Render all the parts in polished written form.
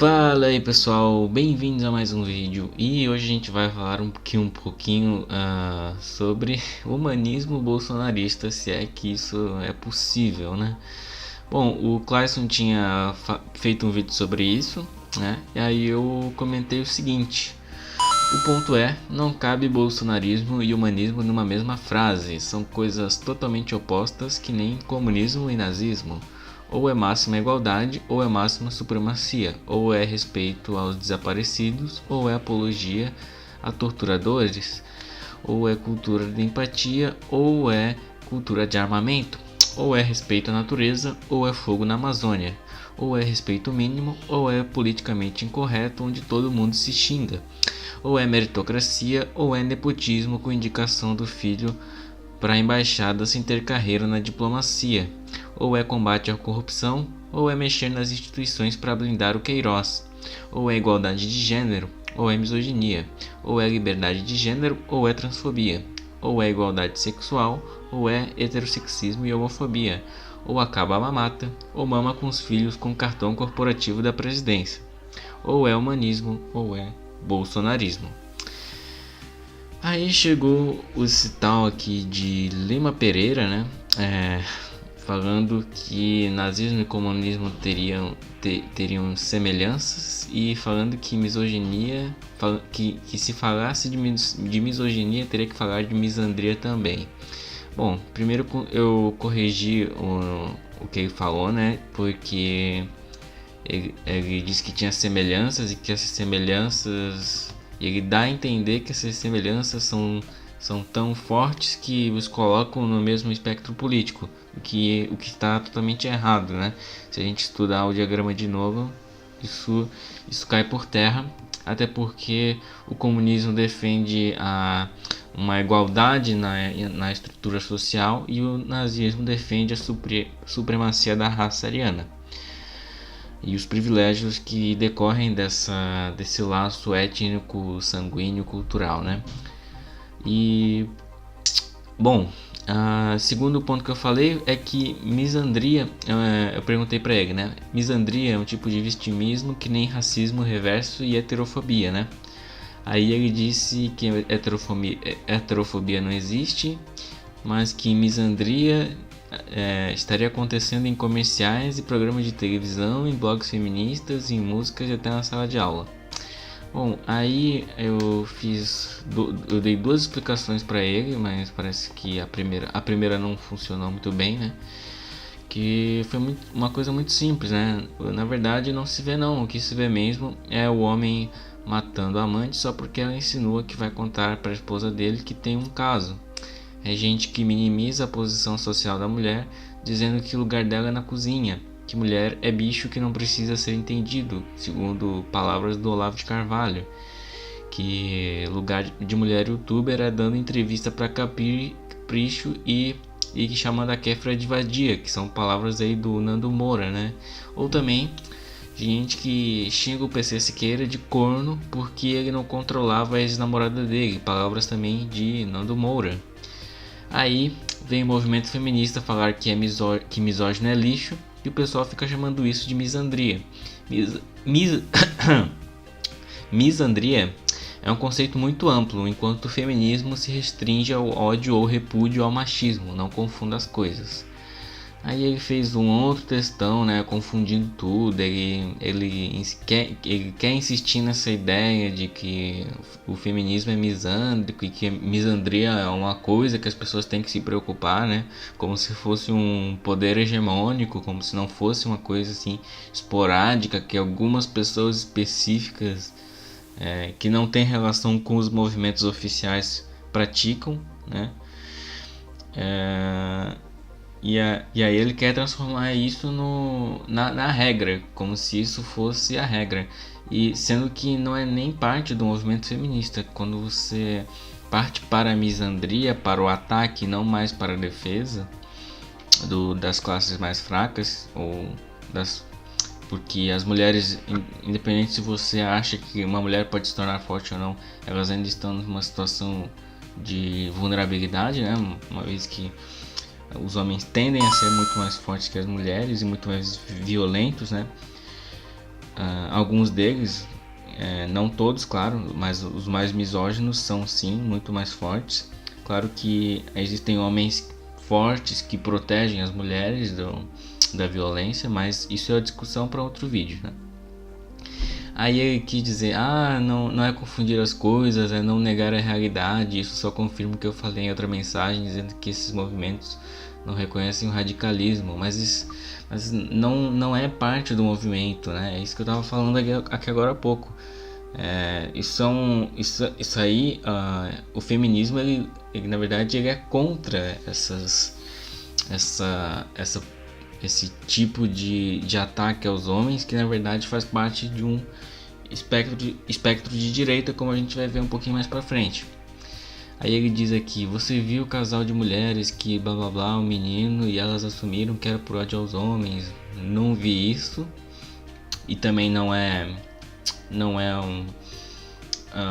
Fala aí pessoal, bem-vindos a mais um vídeo e hoje a gente vai falar um pouquinho sobre humanismo bolsonarista, se é que isso é possível, né? Bom, o Clayson tinha feito um vídeo sobre isso, né? E aí eu comentei o seguinte: o ponto é, não cabe bolsonarismo e humanismo numa mesma frase, são coisas totalmente opostas que nem comunismo e nazismo. Ou é máxima igualdade, ou é máxima supremacia, ou é respeito aos desaparecidos, ou é apologia a torturadores, ou é cultura de empatia, ou é cultura de armamento, ou é respeito à natureza, ou é fogo na Amazônia, ou é respeito mínimo, ou é politicamente incorreto onde todo mundo se xinga, ou é meritocracia, ou é nepotismo com indicação do filho para a embaixada sem ter carreira na diplomacia, ou é combate à corrupção, ou é mexer nas instituições para blindar o Queiroz, ou é igualdade de gênero, ou é misoginia, ou é liberdade de gênero, ou é transfobia, ou é igualdade sexual, ou é heterossexismo e homofobia, ou acaba a mamata, ou mama com os filhos com cartão corporativo da presidência, ou é humanismo, ou é bolsonarismo. Aí chegou esse tal aqui de Lima Pereira, né? Falando que nazismo e comunismo teriam semelhanças e falando que misoginia, que se falasse de misoginia teria que falar de misandria também. Bom, primeiro eu corrigi o que ele falou, né? Porque ele disse que tinha semelhanças e que essas semelhanças, ele dá a entender que essas semelhanças são tão fortes que os colocam no mesmo espectro político, o que está totalmente errado, né? Se a gente estudar o diagrama de novo, isso cai por terra, até porque o comunismo defende uma igualdade na estrutura social e o nazismo defende a supremacia da raça ariana e os privilégios que decorrem desse laço étnico, sanguíneo, cultural, né? E, bom, segundo ponto que eu falei é que misandria, eu perguntei pra ele, né? Misandria é um tipo de vitimismo que nem racismo reverso e heterofobia, né? Aí ele disse que heterofobia não existe, mas que misandria estaria acontecendo em comerciais e programas de televisão, em blogs feministas, em músicas e até na sala de aula. Bom, aí eu dei duas explicações para ele, mas parece que a primeira não funcionou muito bem, né? Que foi uma coisa muito simples, né? Na verdade não se vê não, o que se vê mesmo é o homem matando a amante só porque ela insinua que vai contar para a esposa dele que tem um caso. É gente que minimiza a posição social da mulher, dizendo que o lugar dela é na cozinha, que mulher é bicho que não precisa ser entendido, segundo palavras do Olavo de Carvalho, que lugar de mulher youtuber é dando entrevista para Capricho e chamando a Kéfera de vadia, que são palavras aí do Nando Moura, né? Ou também gente que xinga o PC Siqueira de corno porque ele não controlava a ex-namorada dele, palavras também de Nando Moura. Aí vem o movimento feminista falar que misógino é lixo e o pessoal fica chamando isso de misandria. Misandria é um conceito muito amplo, enquanto o feminismo se restringe ao ódio ou repúdio ao machismo, não confunda as coisas. Aí ele fez um outro textão, né, confundindo tudo, ele quer insistir nessa ideia de que o feminismo é misândrico e que misandria é uma coisa que as pessoas têm que se preocupar, né, como se fosse um poder hegemônico, como se não fosse uma coisa assim esporádica que algumas pessoas específicas que não tem relação com os movimentos oficiais praticam, né. E aí ele quer transformar isso na regra, como se isso fosse a regra. E sendo que não é nem parte do movimento feminista. Quando você parte para a misandria, para o ataque, não mais para a defesa das classes mais fracas, porque as mulheres, independente se você acha que uma mulher pode se tornar forte ou não, elas ainda estão numa situação de vulnerabilidade, né? Uma vez que os homens tendem a ser muito mais fortes que as mulheres e muito mais violentos, né? Alguns deles, não todos, claro, mas os mais misóginos são sim muito mais fortes. Claro que existem homens fortes que protegem as mulheres da violência, mas isso é uma discussão para outro vídeo, né? Aí ele quis dizer, não é confundir as coisas, é não negar a realidade. Isso só confirma o que eu falei em outra mensagem, dizendo que esses movimentos não reconhecem o radicalismo, mas não é parte do movimento, né? É isso que eu estava falando aqui agora há pouco. Isso aí, o feminismo, ele na verdade ele é contra esse tipo de ataque aos homens, que na verdade faz parte de um espectro de direita, como a gente vai ver um pouquinho mais pra frente. Aí ele diz aqui, você viu o casal de mulheres que blá blá blá, um menino, e elas assumiram que era por ódio aos homens. Não vi isso. E também não é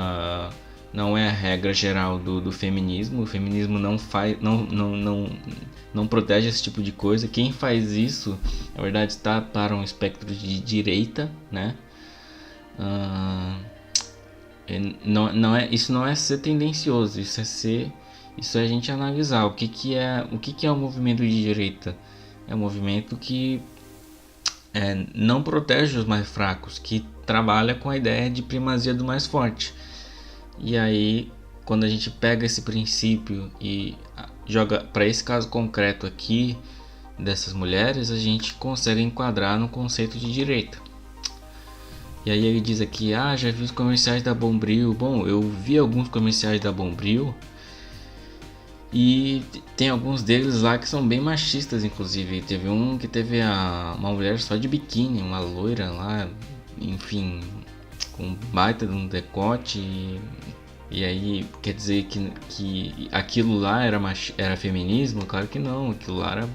a regra geral do feminismo. O feminismo não protege esse tipo de coisa. Quem faz isso, na verdade, está para um espectro de direita, né? Isso não é ser tendencioso, isso é a gente analisar o que é o movimento de direita. É um movimento que não protege os mais fracos, que trabalha com a ideia de primazia do mais forte. E aí, quando a gente pega esse princípio e joga para esse caso concreto aqui dessas mulheres, a gente consegue enquadrar no conceito de direita. E aí ele diz aqui, já vi os comerciais da Bombril. Bom, eu vi alguns comerciais da Bombril e tem alguns deles lá que são bem machistas, inclusive. Teve um que teve uma mulher só de biquíni, uma loira lá, enfim, com baita de um decote. E aí quer dizer que aquilo lá era feminismo? Claro que não, aquilo lá era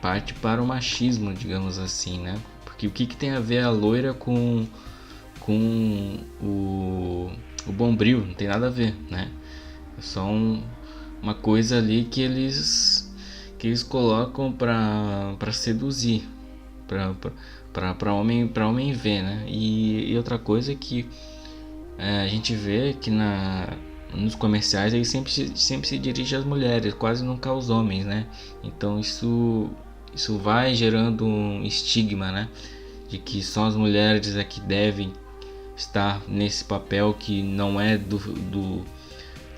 parte para o machismo, digamos assim, né? Porque o que tem a ver a loira com o Bombril? Não tem nada a ver, né? É só uma coisa ali que eles colocam para seduzir, para homem ver, né? E outra coisa é que a gente vê que nos comerciais ele sempre se dirige às mulheres, quase nunca aos homens, né? Então isso vai gerando um estigma, né? De que só as mulheres é que devem estar nesse papel que não é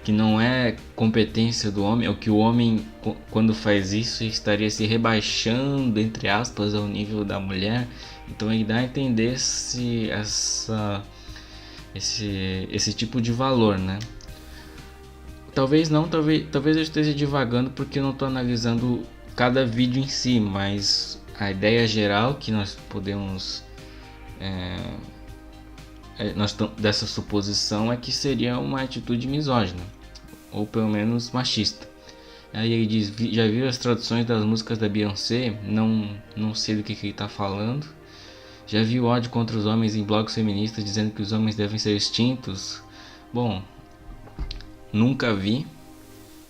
que não é competência do homem, ou que o homem, quando faz isso, estaria se rebaixando, entre aspas, ao nível da mulher. Então ele dá a entender esse tipo de valor, né? Talvez eu esteja divagando porque eu não estou analisando cada vídeo em si, mas a ideia geral que nós podemos dessa suposição é que seria uma atitude misógina, ou pelo menos machista. Aí ele diz, já viu as traduções das músicas da Beyoncé? Não sei do que ele está falando. Já viu ódio contra os homens em blogs feministas dizendo que os homens devem ser extintos? Bom, nunca vi.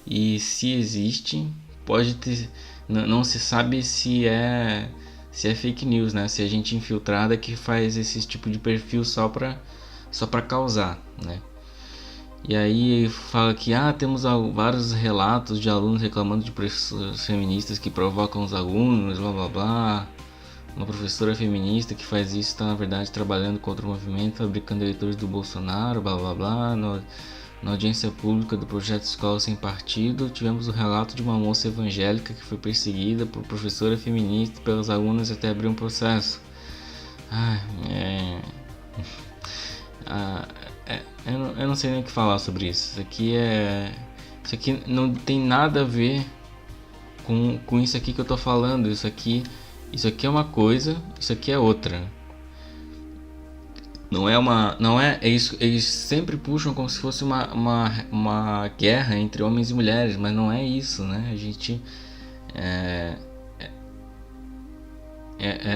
E se existe, pode ter, não se sabe se é fake news, né? Se é gente infiltrada que faz esse tipo de perfil só para causar, né? E aí fala que temos vários relatos de alunos reclamando de professores feministas que provocam os alunos, blá blá blá. Uma professora feminista que faz isso está na verdade trabalhando contra o movimento, fabricando eleitores do Bolsonaro, blá blá blá. Na audiência pública do projeto Escola Sem Partido, tivemos o relato de uma moça evangélica que foi perseguida por professora feminista e pelas alunas até abrir um processo. Eu não sei nem o que falar sobre isso. Isso aqui não tem nada a ver com isso aqui que eu tô falando. Isso aqui é uma coisa, isso aqui é outra. Eles sempre puxam como se fosse uma guerra entre homens e mulheres, mas não é isso, né? A gente é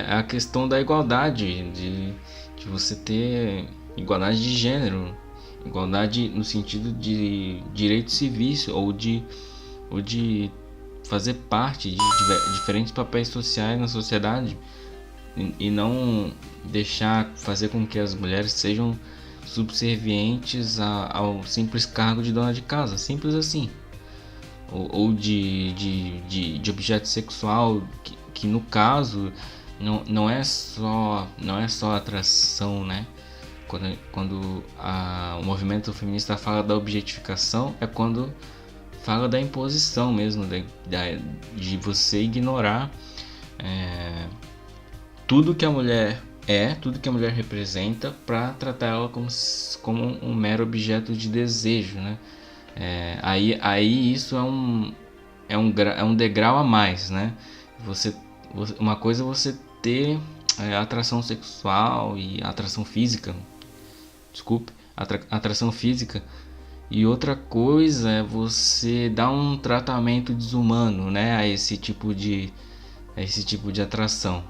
a questão da igualdade, de você ter igualdade de gênero, igualdade no sentido de direitos civis ou de fazer parte de diferentes papéis sociais na sociedade. e não fazer com que as mulheres sejam subservientes ao simples cargo de dona de casa, simples assim, ou de objeto sexual, que no caso não é só atração, né? Quando o movimento feminista fala da objetificação, é quando fala da imposição mesmo, de você ignorar tudo que a mulher tudo que a mulher representa, para tratar ela como um mero objeto de desejo, né? Aí isso é um degrau a mais, né? Uma coisa é você ter atração sexual e atração física, atração física, e outra coisa é você dar um tratamento desumano, né, a esse tipo de atração.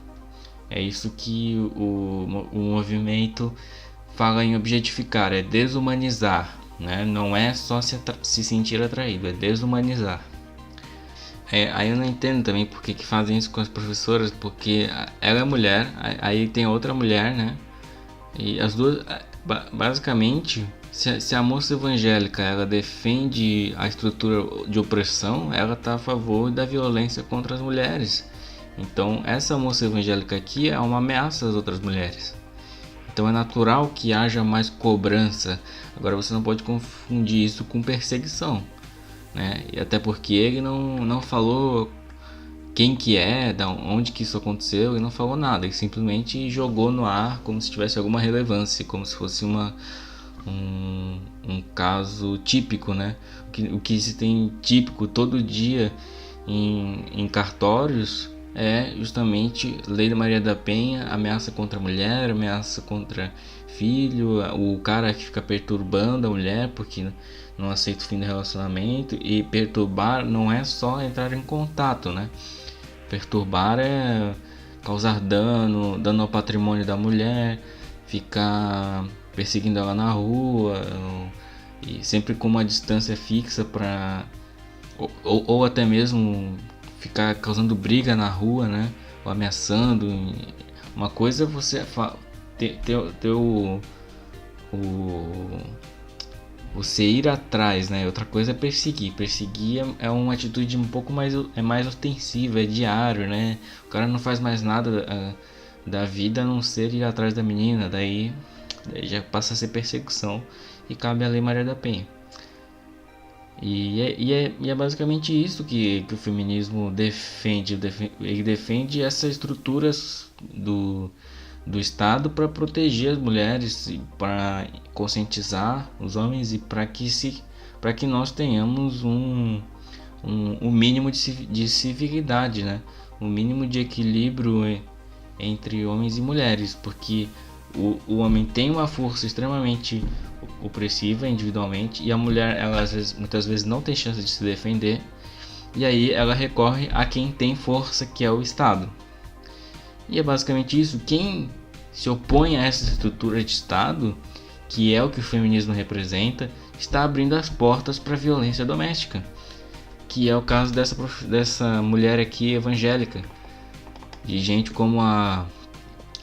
É isso que o movimento fala em objetificar, é desumanizar, né? Não é só se sentir atraído, é desumanizar. Aí eu não entendo também por que fazem isso com as professoras, porque ela é mulher, aí tem outra mulher, né? E as duas, basicamente, se a moça evangélica ela defende a estrutura de opressão, ela está a favor da violência contra as mulheres. Então essa moça evangélica aqui é uma ameaça às outras mulheres. Então é natural que haja mais cobrança. Agora você não pode confundir isso com perseguição, né? E até porque ele não falou quem que é, onde que isso aconteceu, ele não falou nada, ele simplesmente jogou no ar como se tivesse alguma relevância, como se fosse um caso típico, né? O que se tem típico todo dia em cartórios é justamente Lei da Maria da Penha, ameaça contra a mulher, ameaça contra filho, o cara que fica perturbando a mulher porque não aceita o fim do relacionamento. E perturbar não é só entrar em contato, né? Perturbar é causar dano ao patrimônio da mulher, ficar perseguindo ela na rua, e sempre com uma distância fixa ou até mesmo ficar causando briga na rua, né? Ou ameaçando. Uma coisa é você você ir atrás, né? Outra coisa é perseguir. Perseguir é uma atitude um pouco mais ostensiva, é diário, né? O cara não faz mais nada da vida a não ser ir atrás da menina, daí já passa a ser perseguição e cabe a Lei Maria da Penha. E é basicamente isso que o feminismo defende. Ele defende essas estruturas do Estado para proteger as mulheres, para conscientizar os homens e para que nós tenhamos um mínimo de civilidade, né? Um mínimo de equilíbrio entre homens e mulheres, porque o homem tem uma força extremamente opressiva individualmente, e a mulher muitas vezes não tem chance de se defender, e aí ela recorre a quem tem força, que é o Estado. E é basicamente isso. Quem se opõe a essa estrutura de Estado, que é o que o feminismo representa, está abrindo as portas para a violência doméstica, que é o caso dessa mulher aqui evangélica, de gente como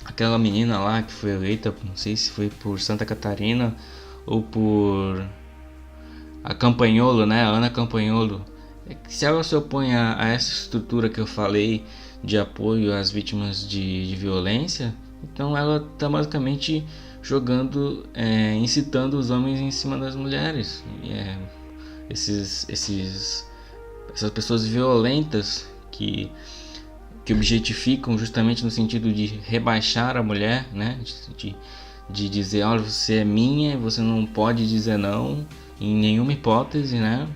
aquela menina lá que foi eleita, não sei se foi por Santa Catarina ou por a Campanholo, né? A Ana Campanholo. Se ela se opõe a essa estrutura que eu falei de apoio às vítimas de violência, então ela está basicamente incitando os homens em cima das mulheres. Essas pessoas violentas que objetificam justamente no sentido de rebaixar a mulher, né? De dizer, olha, você é minha, você não pode dizer não em nenhuma hipótese, né?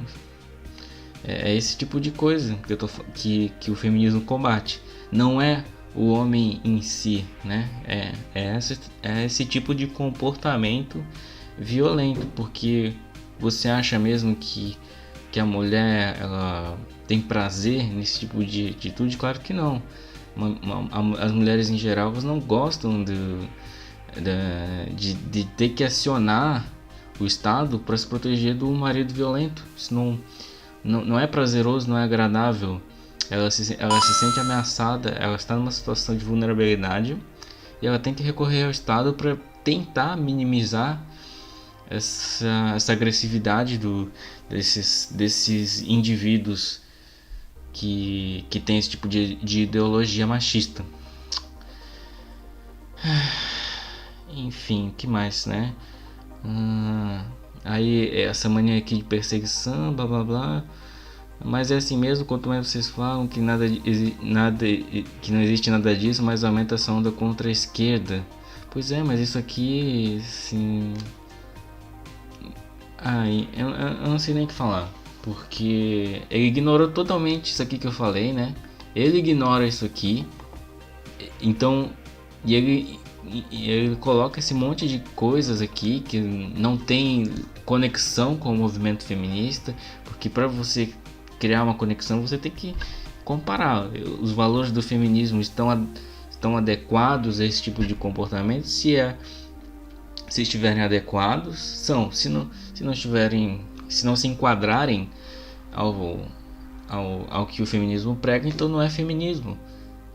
É esse tipo de coisa que o feminismo combate. Não é o homem em si, né? É esse tipo de comportamento violento, porque você acha mesmo que a mulher ela tem prazer nesse tipo de atitude? Claro que não. As mulheres em geral, elas não gostam de ter que acionar o Estado para se proteger do marido violento. Isso não é prazeroso, não é agradável. ela se sente ameaçada, ela está numa situação de vulnerabilidade e ela tem que recorrer ao Estado para tentar minimizar essa agressividade desses indivíduos que tem esse tipo de ideologia machista. Enfim, que mais, né? Aí essa mania aqui de perseguição, blá blá blá. Mas é assim mesmo, quanto mais vocês falam que que não existe nada disso, mais aumenta essa onda contra a esquerda. Pois é, mas isso aqui, assim... eu não sei nem o que falar. Porque ele ignorou totalmente isso aqui que eu falei, né? Ele ignora isso aqui. Então, e ele coloca esse monte de coisas aqui que não tem conexão com o movimento feminista. Porque para você criar uma conexão, você tem que comparar. Os valores do feminismo estão adequados a esse tipo de comportamento? Se estiverem adequados, são. Se não estiverem, se não se enquadrarem ao que o feminismo prega, então não é feminismo,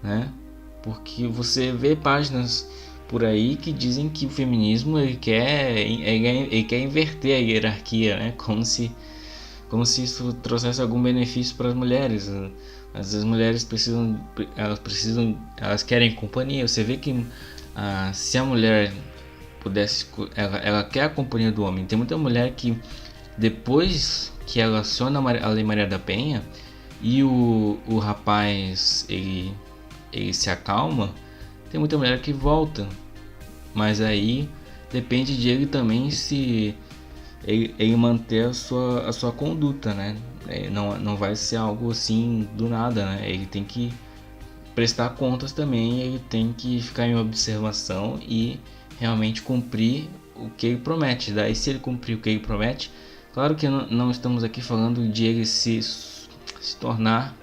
né? Porque você vê páginas por aí que dizem que o feminismo ele quer inverter a hierarquia, né? Como se isso trouxesse algum benefício para as mulheres. As mulheres elas querem companhia. Você vê que se a mulher pudesse, ela quer a companhia do homem. Tem muita mulher que depois que ela aciona a Lei Maria da Penha e o rapaz ele se acalma, tem muita mulher que volta, mas aí depende de ele também se ele manter a sua conduta, né? Não vai ser algo assim do nada, né? Ele tem que prestar contas também, ele tem que ficar em observação e realmente cumprir o que ele promete. Daí se ele cumprir o que ele promete, claro que não estamos aqui falando de ele se tornar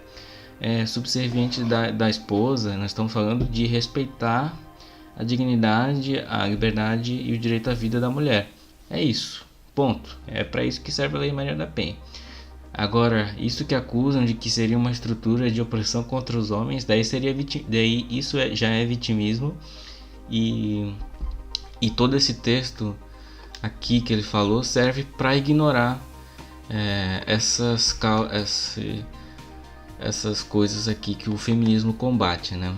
subserviente da esposa. Nós estamos falando de respeitar a dignidade, a liberdade e o direito à vida da mulher. É isso, ponto. É para isso que serve a Lei Maria da Penha. Agora, isso que acusam de que seria uma estrutura de opressão contra os homens, daí isso já é vitimismo. E todo esse texto aqui que ele falou serve para ignorar essas coisas aqui que o feminismo combate, né?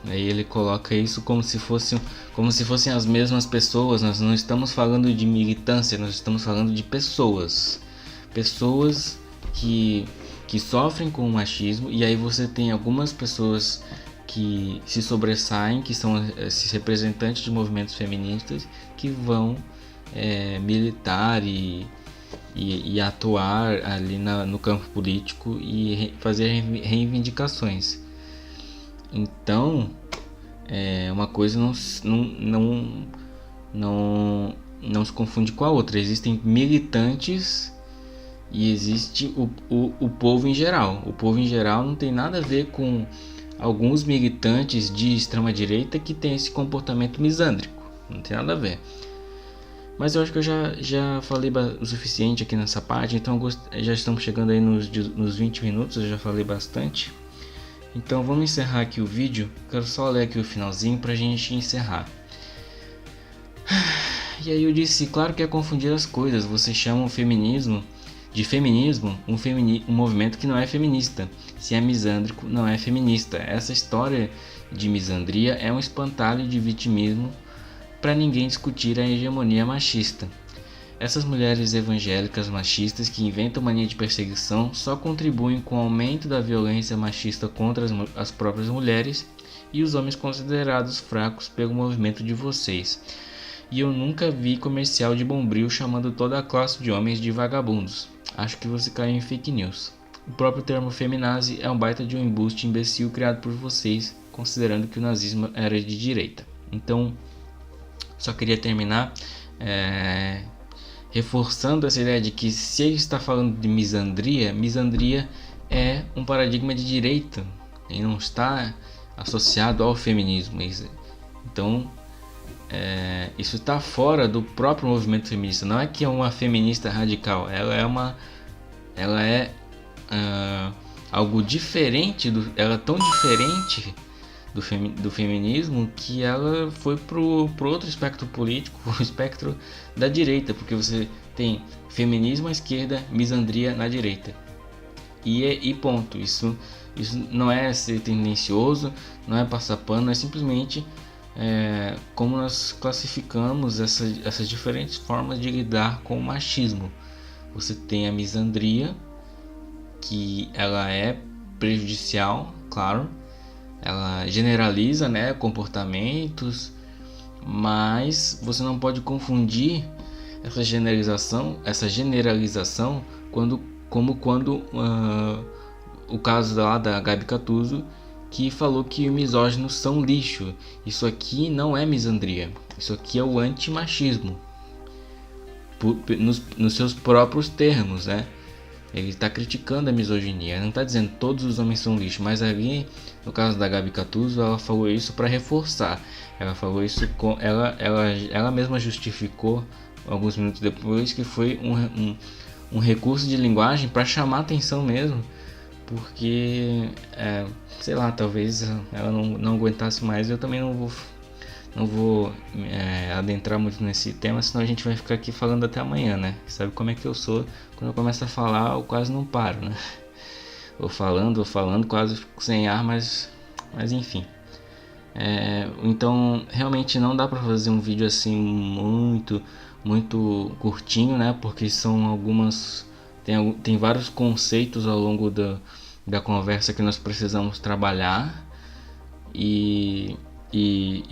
Aí ele coloca isso como se fossem as mesmas pessoas. Nós não estamos falando de militância, nós estamos falando de pessoas que sofrem com o machismo. E aí você tem algumas pessoas que se sobressaem, que são esses representantes de movimentos feministas, que vão militar e atuar ali no campo político e fazer reivindicações. Então, uma coisa não se confunde com a outra. Existem militantes e existe o povo em geral. O povo em geral não tem nada a ver com alguns militantes de extrema direita que têm esse comportamento misândrico. Não tem nada a ver. Mas eu acho que eu já falei o suficiente aqui nessa parte. Então já estamos chegando aí nos 20 minutos. Eu já falei bastante. Então vamos encerrar aqui o vídeo. Quero só ler aqui o finalzinho pra gente encerrar. E aí eu disse, claro que é confundir as coisas. Você chama o feminismo de feminismo um movimento que não é feminista. Se é misândrico, não é feminista. Essa história de misandria é um espantalho de vitimismo para ninguém discutir a hegemonia machista. Essas mulheres evangélicas machistas que inventam mania de perseguição só contribuem com o aumento da violência machista contra as próprias mulheres e os homens considerados fracos pelo movimento de vocês. E eu nunca vi comercial de Bombril chamando toda a classe de homens de vagabundos. Acho que você caiu em fake news. O próprio termo feminazi é um baita de um embuste imbecil criado por vocês, considerando que o nazismo era de direita. Então, só queria terminar reforçando essa ideia de que se ele está falando de misandria é um paradigma de direita e não está associado ao feminismo. Então, isso está fora do próprio movimento feminista. Não é que é uma feminista radical, ela é algo diferente, ela é tão diferente do feminismo que ela foi pro outro espectro político, o espectro da direita, porque você tem feminismo à esquerda, misandria na direita. E ponto. Isso não é ser tendencioso, não é passar pano, é simplesmente como nós classificamos essas diferentes formas de lidar com o machismo. Você tem a misandria, que ela é prejudicial, claro, ela generaliza, né, comportamentos, mas você não pode confundir essa generalização como quando o caso lá da Gabi Catuzzo, que falou que misóginos são lixo. Isso aqui não é misandria, isso aqui é o antimachismo, nos seus próprios termos, né? Ele está criticando a misoginia, não está dizendo que todos os homens são lixo, mas ali, no caso da Gabi Catuzzo, ela falou isso para reforçar. Ela falou isso ela mesma justificou alguns minutos depois que foi um recurso de linguagem para chamar atenção mesmo, porque sei lá, talvez ela não aguentasse mais. Eu também não vou adentrar muito nesse tema, senão a gente vai ficar aqui falando até amanhã, né? Sabe como é que eu sou? Quando eu começo a falar, eu quase não paro, né? Vou falando, quase fico sem ar, mas enfim. Então, realmente não dá pra fazer um vídeo assim muito curtinho, né? Porque são algumas... Tem vários conceitos ao longo da conversa que nós precisamos trabalhar e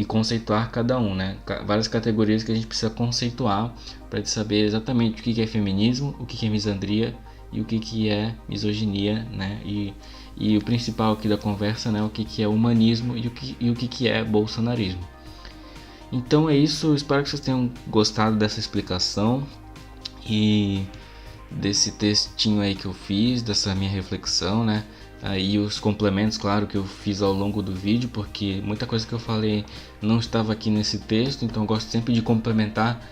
conceituar cada um, né? Várias categorias que a gente precisa conceituar para saber exatamente o que é feminismo, o que é misandria e o que é misoginia, né? E o principal aqui da conversa, né? O que é humanismo e o que é bolsonarismo. Então é isso, espero que vocês tenham gostado dessa explicação e desse textinho aí que eu fiz, dessa minha reflexão, né? Aí os complementos, claro, que eu fiz ao longo do vídeo, porque muita coisa que eu falei não estava aqui nesse texto, então eu gosto sempre de complementar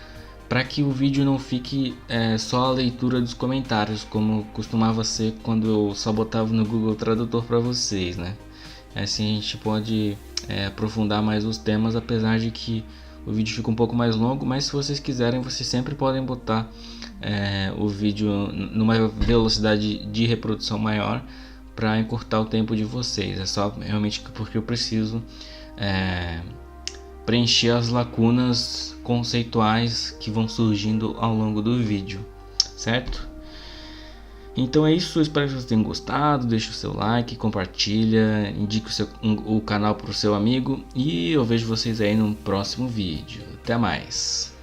para que o vídeo não fique só a leitura dos comentários, como costumava ser quando eu só botava no Google Tradutor para vocês, né? Assim a gente pode aprofundar mais os temas, apesar de que o vídeo fica um pouco mais longo, mas se vocês quiserem, vocês sempre podem botar o vídeo numa velocidade de reprodução maior para encurtar o tempo de vocês. É só realmente porque eu preciso preencher as lacunas conceituais que vão surgindo ao longo do vídeo, certo? Então é isso, espero que vocês tenham gostado. Deixe o seu like, compartilha, indique o canal para o seu amigo e eu vejo vocês aí no próximo vídeo. Até mais!